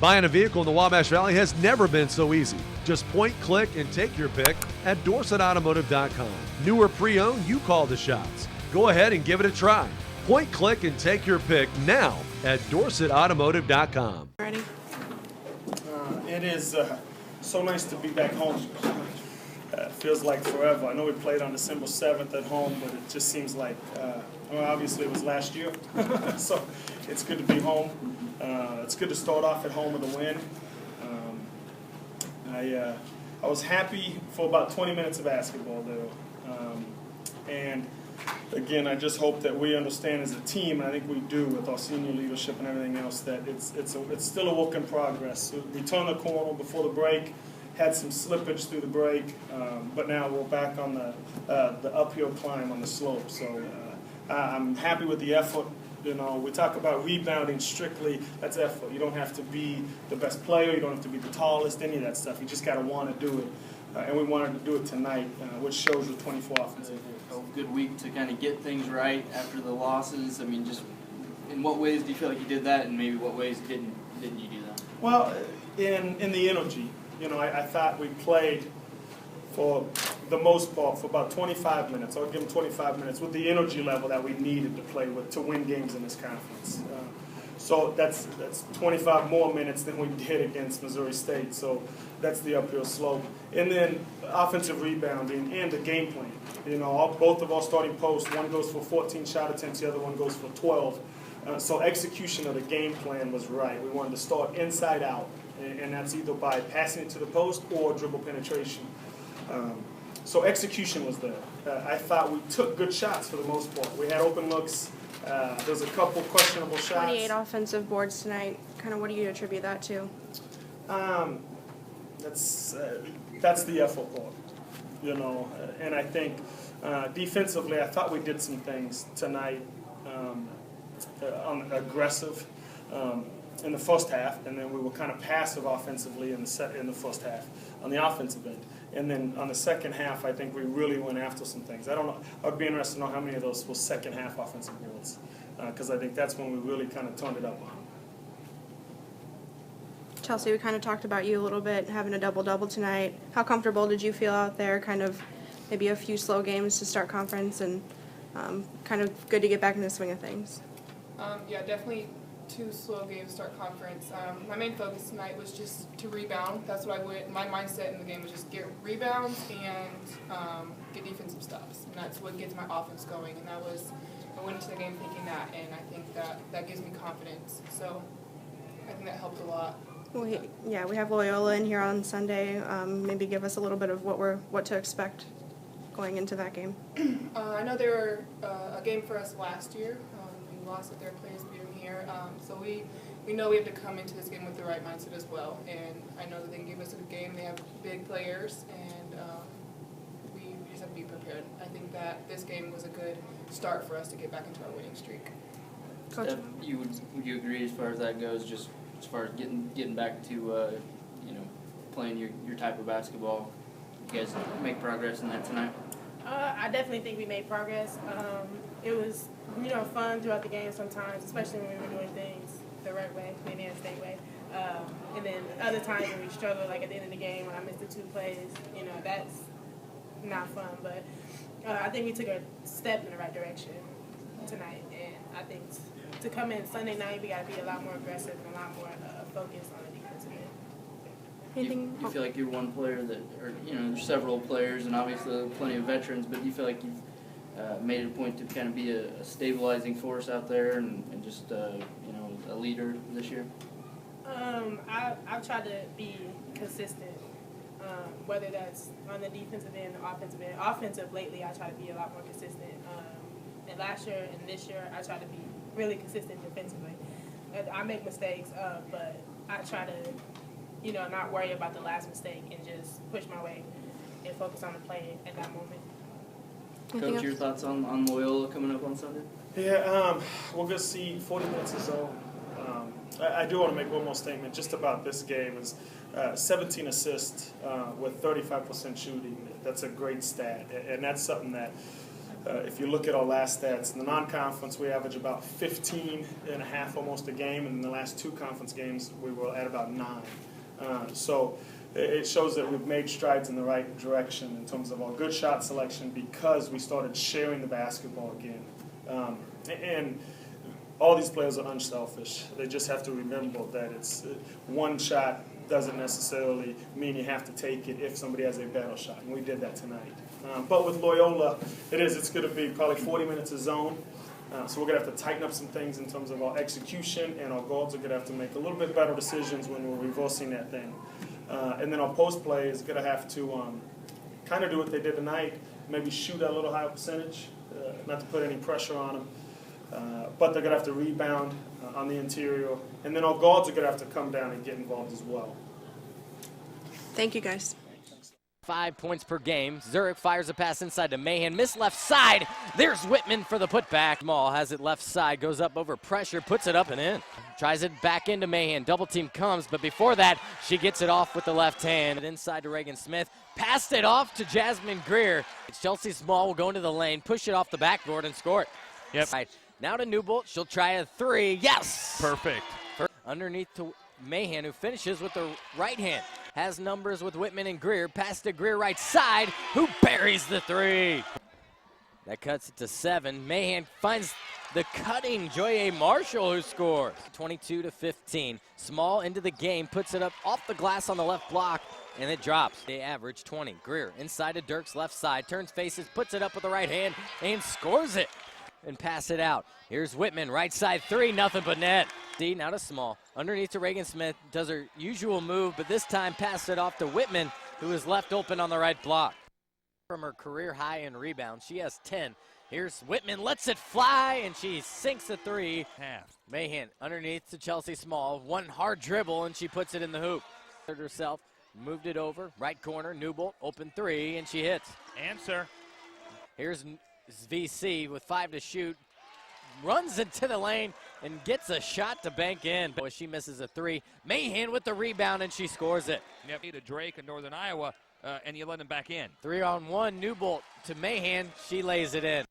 Buying a vehicle in the Wabash Valley has never been so easy. Just point, click, and take your pick at DorsetAutomotive.com. New or pre-owned, you call the shots. Go ahead and give it a try. Point, click, and take your pick now at DorsetAutomotive.com. Ready? It is so nice to be back home. Feels like forever. I know we played on December 7th at home, but it just seems like, obviously it was last year. So it's good to be home. It's good to start off at home with a win. I was happy for about 20 minutes of basketball, though. And again, I just hope that we understand as a team, and I think we do with our senior leadership and everything else, that it's still a work in progress. So we turned the corner before the break, had some slippage through the break, but now we're back on the uphill climb on the slope. So I'm happy with the effort. You know, we talk about rebounding strictly. That's effort. You don't have to be the best player. You don't have to be the tallest, any of that stuff. You just got to want to do it. And we wanted to do it tonight, which shows with 24 offensive A good week to kind of get things right after the losses. I mean, just in what ways do you feel like you did that, and maybe what ways didn't you do that? Well, in the energy, you know, I thought we played for the most part for about 25 minutes. I'll give them 25 minutes with the energy level that we needed to play with to win games in this conference. So that's 25 more minutes than we did against Missouri State. So that's the uphill slope. And then offensive rebounding and the game plan. You know, both of our starting posts, one goes for 14 shot attempts, the other one goes for 12. So execution of the game plan was right. We wanted to start inside out, and that's either by passing it to the post or dribble penetration. So execution was there. I thought we took good shots for the most part. We had open looks. There's a couple questionable shots. 28 offensive boards tonight. Kind of what do you attribute that to? That's the effort part, you know. And I think defensively, I thought we did some things tonight aggressive in the first half, and then we were kind of passive offensively in the first half on the offensive end. And then on the second half, I think we really went after some things. I don't know. I'd be interested to know how many of those were second half offensive boards, because I think that's when we really kind of turned it up on them. Chelsea, we kind of talked about you a little bit, having a double-double tonight. How comfortable did you feel out there? Kind of maybe a few slow games to start conference, and kind of good to get back in the swing of things. Yeah, definitely 2 slow games to start conference. My main focus tonight was just to rebound. That's what my mindset in the game was just get rebounds and get defensive stops. And that's what gets my offense going. And I went into the game thinking that, and I think that gives me confidence. So I think that helped a lot. We have Loyola in here on Sunday. Maybe give us a little bit of what to expect going into that game. I know they were a game for us last year. We lost with their players beat them here. So we know we have to come into this game with the right mindset as well. And I know that they can give us a good game. They have big players, and we just have to be prepared. I think that this game was a good start for us to get back into our winning streak. Coach, Steph, would you agree as far as that goes? Just as far as getting back to playing your type of basketball, you guys make progress in that tonight? I definitely think we made progress. It was, fun throughout the game sometimes, especially when we were doing things the right way, the Indiana State way. And then other times when we struggled, like at the end of the game when I missed the 2 plays, that's not fun. But I think we took a step in the right direction tonight. And I think to come in Sunday night, we got to be a lot more aggressive and a lot more focused on the defensive end. You feel like you're one player that, or there's several players and obviously plenty of veterans, but you feel like you've made it a point to kind of be a stabilizing force out there and just a leader this year? I've tried to be consistent, whether that's on the defensive end or offensive end. Offensive lately, I try to be a lot more consistent. And last year and this year, I try to be really consistent defensively. I make mistakes, but I try to not worry about the last mistake and just push my way and focus on the play at that moment. Coach, your thoughts on Loyola coming up on Sunday? Yeah, we're going to see 40 minutes of zone. I do want to make one more statement just about this game. Is 17 assists with 35% shooting. That's a great stat, and that's something that If you look at our last stats, in the non-conference, we average about 15 and a half almost a game, and in the last 2 conference games, we were at about 9. So it shows that we've made strides in the right direction in terms of our good shot selection because we started sharing the basketball again. And all these players are unselfish. They just have to remember that it's one shot doesn't necessarily mean you have to take it if somebody has a better shot, and we did that tonight. But with Loyola, it's going to be probably 40 minutes of zone. So we're going to have to tighten up some things in terms of our execution, and our guards are going to have to make a little bit better decisions when we're reversing that thing. And then our post play is going to have to kind of do what they did tonight, maybe shoot at a little higher percentage, not to put any pressure on them. But they're going to have to rebound on the interior. And then our guards are going to have to come down and get involved as well. Thank you, guys. 5 points per game. Zurich fires a pass inside to Mahan. Miss left side. There's Whitman for the putback. Maul has it left side. Goes up over pressure. Puts it up and in. Tries it back into Mahan. Double team comes. But before that, she gets it off with the left hand. Inside to Reagan Smith. Passed it off to Jasmine Greer. Chelsea Small will go into the lane. Push it off the backboard and score it. Yep. Right. Now to Newbolt. She'll try a 3. Yes! Perfect. Underneath to Mahan, who finishes with the right hand. Has numbers with Whitman and Greer. Pass to Greer right side, who buries the 3. That cuts it to 7. Mahan finds the cutting Joye Marshall, who scores. 22-15. Small into the game, puts it up off the glass on the left block, and it drops. They average 20. Greer inside to Dirk's left side, turns faces, puts it up with the right hand, and scores it. And pass it out. Here's Whitman, right side 3, nothing but net. D now to Small. Underneath to Reagan Smith, does her usual move, but this time passed it off to Whitman, who is left open on the right block. From her career high in rebounds, she has 10. Here's Whitman, lets it fly, and she sinks a 3. Mahan underneath to Chelsea Small. One hard dribble, and she puts it in the hoop. Herself, moved it over, right corner, Newbolt, open 3, and she hits. Answer. Here's VC with 5 to shoot, runs into the lane and gets a shot to bank in. But she misses a 3. Mahan with the rebound, and she scores it. Yep. To Drake in Northern Iowa, and you let him back in. 3-on-1, Newbolt to Mahan. She lays it in.